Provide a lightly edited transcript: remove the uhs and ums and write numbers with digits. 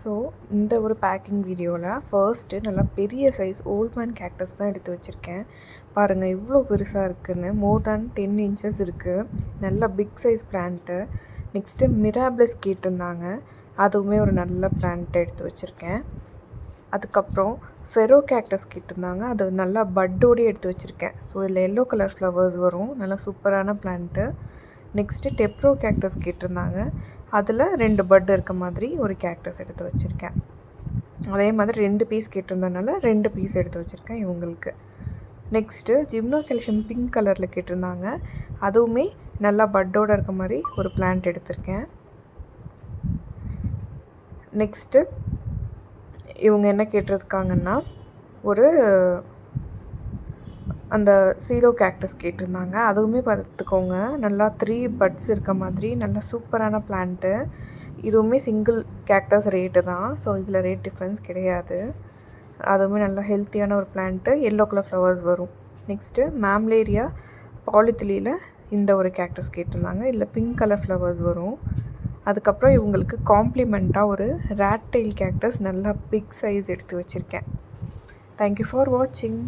So இந்த ஒரு packing வீடியோவில் ஃபர்ஸ்ட்டு நல்லா பெரிய சைஸ் ஓல்ட் மேன் கேக்டஸ் தான் எடுத்து வச்சுருக்கேன். பாருங்கள் இவ்வளோ பெருசாக இருக்குதுன்னு. மோர் தேன் 10 inches இருக்குது. நல்ல பிக் சைஸ் பிளான்ட்டு. நெக்ஸ்ட்டு மிராபிளஸ் கேட்டிருந்தாங்க, அதுவுமே ஒரு நல்ல பிளான்ட் எடுத்து வச்சுருக்கேன். அதுக்கப்புறம் ஃபெரோ கேக்டஸ் கேட்டிருந்தாங்க, அது நல்லா பட்டோடே எடுத்து வச்சுருக்கேன். ஸோ இதில் எல்லோ கலர் ஃப்ளவர்ஸ் வரும், நல்லா சூப்பரான பிளான்ட்டு. நெக்ஸ்ட்டு டெப்ரோ கேக்டஸ் கேட்டிருந்தாங்க, அதில் 2 பட் இருக்க மாதிரி ஒரு கேக்டஸ் எடுத்து வச்சுருக்கேன். அதே மாதிரி 2 பீஸ் கேட்டிருந்தனால 2 பீஸ் எடுத்து வச்சுருக்கேன் இவங்களுக்கு. நெக்ஸ்ட்டு ஜிம்னோ கால்சியம் பிங்க் கலரில் கேட்டிருந்தாங்க, அதுவுமே நல்லா பட்டோடு இருக்க மாதிரி ஒரு பிளான்ட் எடுத்திருக்கேன். நெக்ஸ்ட்டு இவங்க என்ன கேட்டிருக்காங்கன்னா, ஒரு அந்த சீரோ கேக்டஸ் கேட்டிருந்தாங்க, அதுவுமே பார்த்துக்கோங்க நல்லா 3 பட்ஸ் இருக்க மாதிரி நல்ல சூப்பரான பிளான்ட்டு. இதுவுமே சிங்கிள் கேக்டஸ் ரேட்டு தான், ஸோ இதில் ரேட் டிஃப்ரென்ஸ் கிடையாது. அதுவுமே நல்லா ஹெல்த்தியான ஒரு பிளான்ட்டு, எல்லோ கலர் ஃப்ளவர்ஸ் வரும். நெக்ஸ்ட்டு மேம்லேரியா பாலித்திலியில் இந்த ஒரு கேக்டஸ் கேட்டிருந்தாங்க, இதில் பிங்க் கலர் ஃப்ளவர்ஸ் வரும். அதுக்கப்புறம் இவங்களுக்கு காம்ப்ளிமெண்ட்டாக ஒரு ரேட் டெயில் கேக்டஸ் நல்லா பிக் சைஸ் எடுத்து வச்சுருக்கேன். தேங்க்யூ ஃபார் வாட்சிங்.